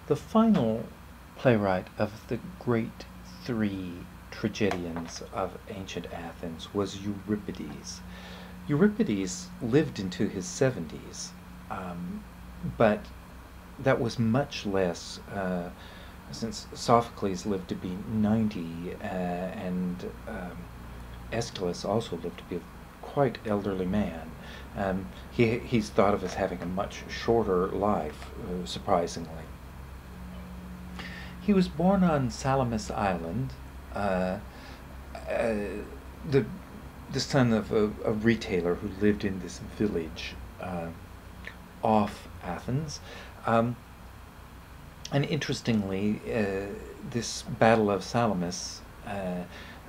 The final playwright of the great three tragedians of ancient Athens was Euripides. Euripides lived into his 70s, but that was much less, since Sophocles lived to be 90, and Aeschylus also lived to be a quite elderly man. He's thought of as having a much shorter life, surprisingly. He was born on Salamis Island, the son of a retailer who lived in this village off Athens. And interestingly, this Battle of Salamis,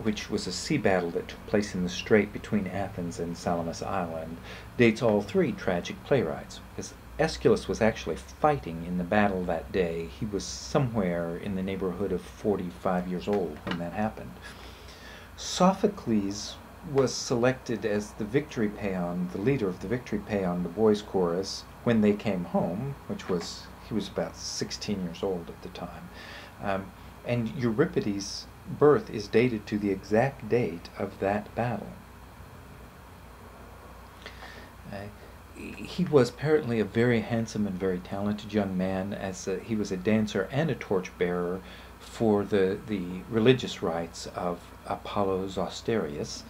which was a sea battle that took place in the strait between Athens and Salamis Island, dates all three tragic playwrights. Because Aeschylus was actually fighting in the battle that day. He was somewhere in the neighborhood of 45 years old when that happened. Sophocles was selected as the victory paean, the leader of the victory paean, the boys' chorus, when they came home, he was about 16 years old at the time. And Euripides' birth is dated to the exact date of that battle. He was apparently a very handsome and very talented young man, as he was a dancer and a torchbearer for the religious rites of Apollo Zosterius.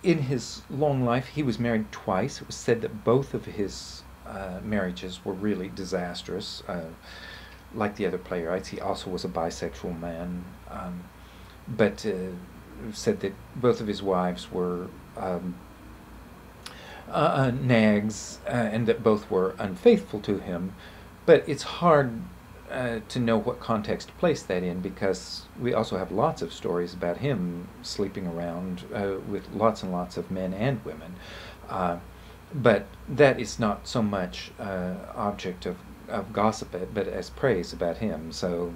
In his long life, he was married twice. It was said that both of his marriages were really disastrous. Like the other playwrights, he also was a bisexual man, but said that both of his wives were nags, and that both were unfaithful to him. But it's hard to know what context to place that in, because we also have lots of stories about him sleeping around with lots and lots of men and women. But that is not so much object of gossip, but as praise about him. So,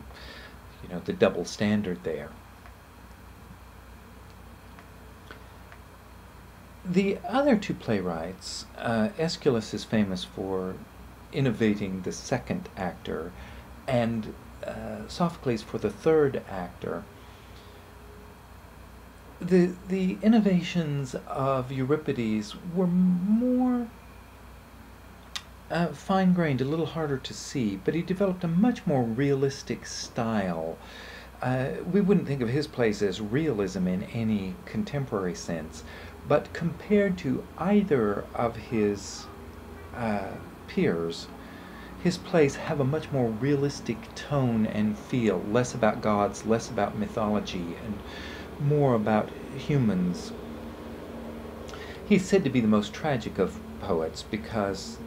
the double standard there. The other two playwrights, Aeschylus is famous for innovating the second actor, and Sophocles for the third actor. The innovations of Euripides were more fine-grained, a little harder to see, but he developed a much more realistic style. We wouldn't think of his plays as realism in any contemporary sense, but compared to either of his peers, his plays have a much more realistic tone and feel, less about gods, less about mythology, and more about humans. He's said to be the most tragic of poets because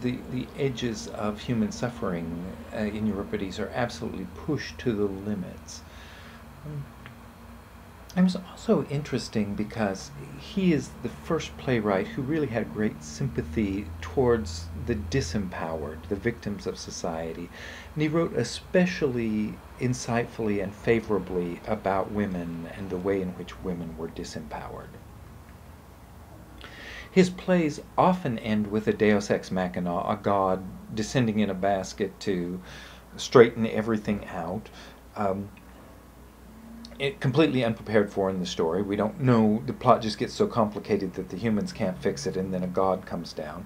the edges of human suffering in Euripides are absolutely pushed to the limits. It was also interesting because he is the first playwright who really had great sympathy towards the disempowered, the victims of society. And he wrote especially insightfully and favorably about women and the way in which women were disempowered. His plays often end with a Deus ex machina, a god descending in a basket to straighten everything out. Completely unprepared for in the story. We don't know, the plot just gets so complicated that the humans can't fix it, and then a god comes down,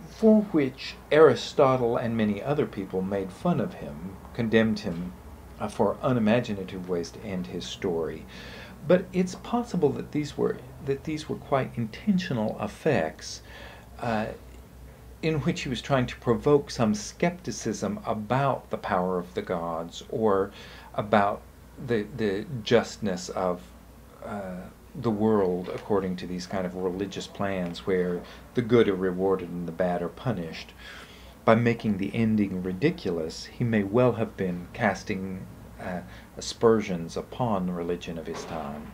for which Aristotle and many other people made fun of him, condemned him for unimaginative ways to end his story. But it's possible that these were quite intentional effects in which he was trying to provoke some skepticism about the power of the gods, or about the justness of the world according to these kind of religious plans where the good are rewarded and the bad are punished. By making the ending ridiculous, he may well have been casting aspersions upon the religion of his time.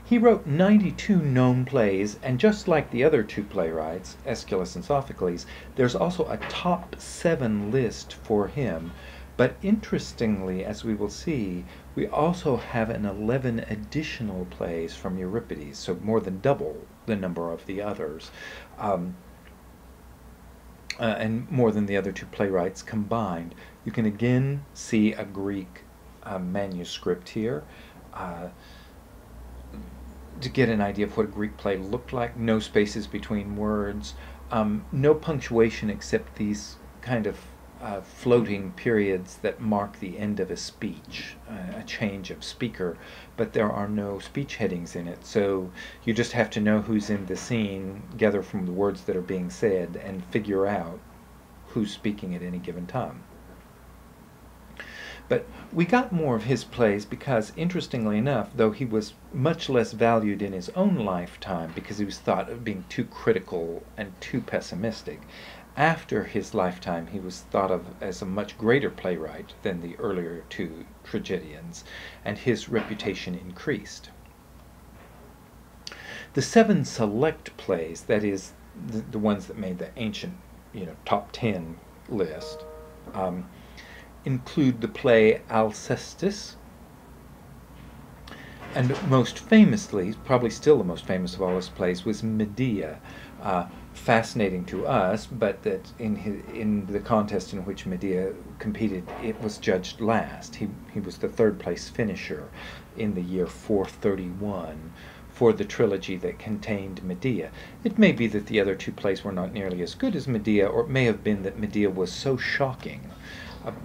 He wrote 92 known plays, and just like the other two playwrights, Aeschylus and Sophocles, there's also a top 7 list for him. But interestingly, as we will see, we also have an 11 additional plays from Euripides, so more than double the number of the others. and more than the other two playwrights combined. You can again see a Greek manuscript here to get an idea of what a Greek play looked like. No spaces between words, no punctuation except these kind of floating periods that mark the end of a speech, a change of speaker, but there are no speech headings in it, so you just have to know who's in the scene, gather from the words that are being said, and figure out who's speaking at any given time. But we got more of his plays because, interestingly enough, though he was much less valued in his own lifetime because he was thought of being too critical and too pessimistic, after his lifetime he was thought of as a much greater playwright than the earlier two tragedians, and his reputation increased. The 7 select plays, that is, the ones that made the ancient, top 10 list, include the play Alcestis, and most famously, probably still the most famous of all his plays, was Medea. Fascinating to us, but that in the contest in which Medea competed, it was judged last. He was the 3rd place finisher in the year 431 for the trilogy that contained Medea. It may be that the other two plays were not nearly as good as Medea, or it may have been that Medea was so shocking.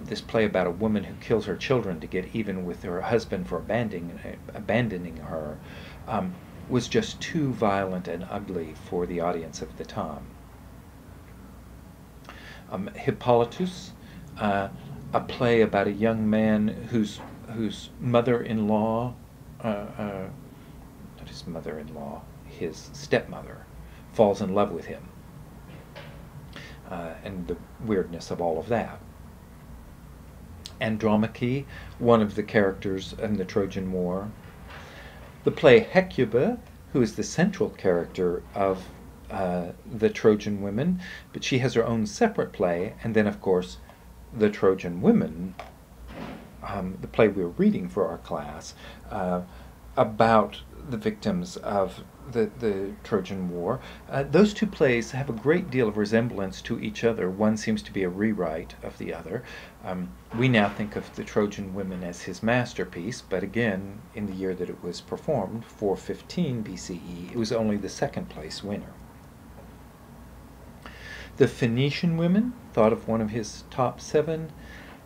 This play about a woman who kills her children to get even with her husband for abandoning her was just too violent and ugly for the audience of the time. Hippolytus, a play about a young man whose mother-in-law, not his mother-in-law, his stepmother, falls in love with him, and the weirdness of all of that. Andromache, one of the characters in the Trojan War. The play Hecuba, who is the central character of the Trojan women, but she has her own separate play, and then, of course, the Trojan Women, the play we're reading for our class, about the victims of the Trojan War. Those two plays have a great deal of resemblance to each other. One seems to be a rewrite of the other. We now think of the Trojan Women as his masterpiece, but again, in the year that it was performed, 415 BCE, it was only the 2nd place winner. The Phoenician Women, thought of one of his top 7,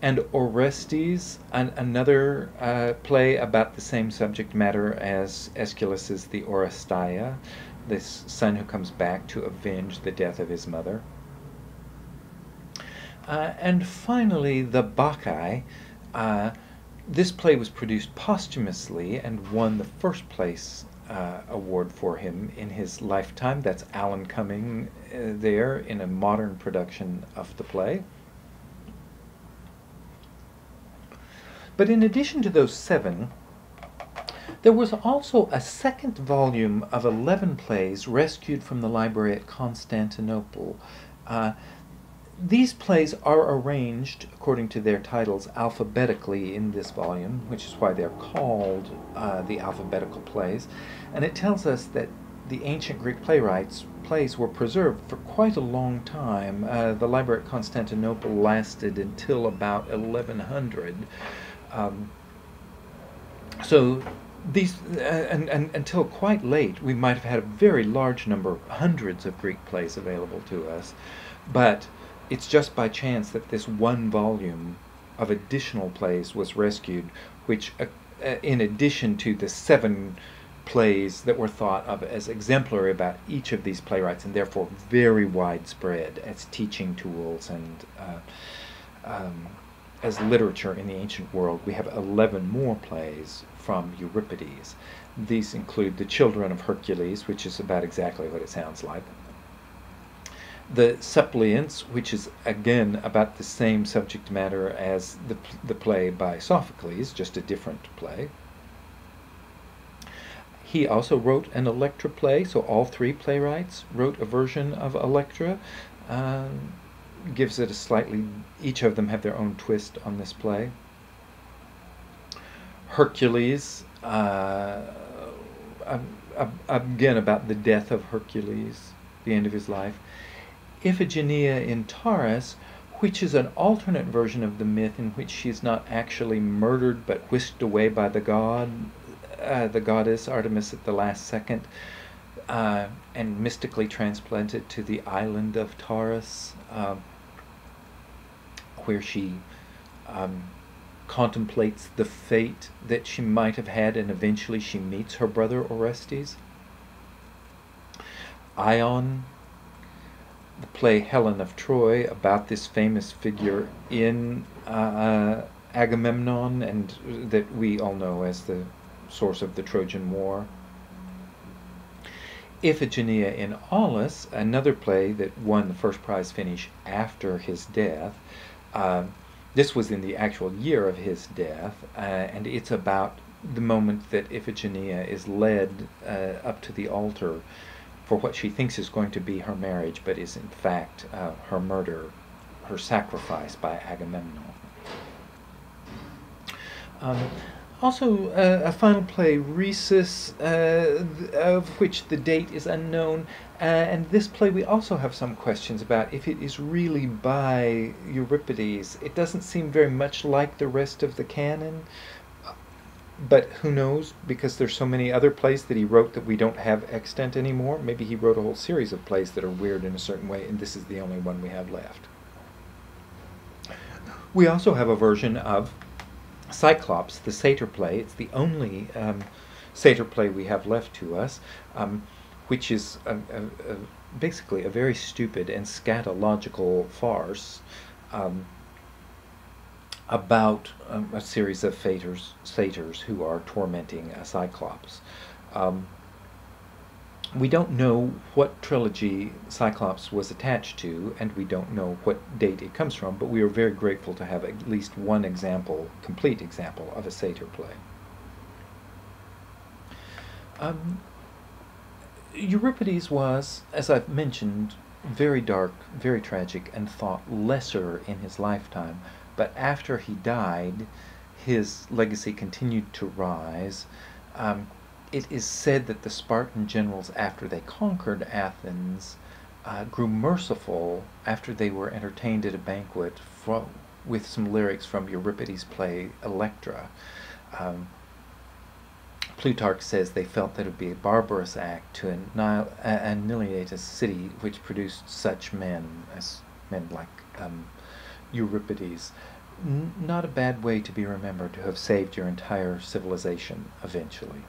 and Orestes, another play about the same subject matter as Aeschylus's The Oresteia, this son who comes back to avenge the death of his mother. And finally, the Bacchae. This play was produced posthumously and won the 1st place award for him in his lifetime. That's Alan Cumming there in a modern production of the play. But in addition to those 7, there was also a 2nd volume of 11 plays rescued from the library at Constantinople. These plays are arranged, according to their titles, alphabetically in this volume, which is why they're called the alphabetical plays. And it tells us that the ancient Greek plays were preserved for quite a long time. The library at Constantinople lasted until about 1100. So these, and until quite late, we might have had a very large number, hundreds of Greek plays available to us, but it's just by chance that this one volume of additional plays was rescued, which, in addition to the 7 plays that were thought of as exemplary about each of these playwrights, and therefore very widespread as teaching tools and as literature in the ancient world, we have 11 more plays from Euripides. These include The Children of Hercules, which is about exactly what it sounds like. The Suppliants, which is again about the same subject matter as the play by Sophocles, just a different play. He also wrote an Electra play, so all 3 playwrights wrote a version of Electra. Gives it a slightly, each of them have their own twist on this play. Hercules, again about the death of Hercules, the end of his life. Iphigenia in Taurus, which is an alternate version of the myth in which she is not actually murdered but whisked away by the goddess Artemis at the last second, and mystically transplanted to the island of Taurus, where she contemplates the fate that she might have had, and eventually she meets her brother Orestes. Ion, the play Helen of Troy, about this famous figure in Agamemnon, and that we all know as the source of the Trojan War. Iphigenia in Aulis, another play that won the first prize finish after his death. This was in the actual year of his death, and it's about the moment that Iphigenia is led up to the altar for what she thinks is going to be her marriage, but is in fact her murder, her sacrifice by Agamemnon. Also, a final play, Rhesus, of which the date is unknown, and this play we also have some questions about if it is really by Euripides. It doesn't seem very much like the rest of the canon, but who knows, because there's so many other plays that he wrote that we don't have extant anymore. Maybe he wrote a whole series of plays that are weird in a certain way, and this is the only one we have left. We also have a version of Cyclops, the satyr play. It's the only satyr play we have left to us, which is basically a very stupid and scatological farce about a series of satyrs who are tormenting a Cyclops. We don't know what trilogy Cyclops was attached to, and we don't know what date it comes from, but we are very grateful to have at least one example, complete example, of a satyr play. Euripides was, as I've mentioned, very dark, very tragic, and thought lesser in his lifetime, but after he died, his legacy continued to rise. It is said that the Spartan generals, after they conquered Athens, grew merciful after they were entertained at a banquet with some lyrics from Euripides' play Electra. Plutarch says they felt that it would be a barbarous act to annihilate a city which produced such men as men like Euripides. Not a bad way to be remembered, to have saved your entire civilization eventually.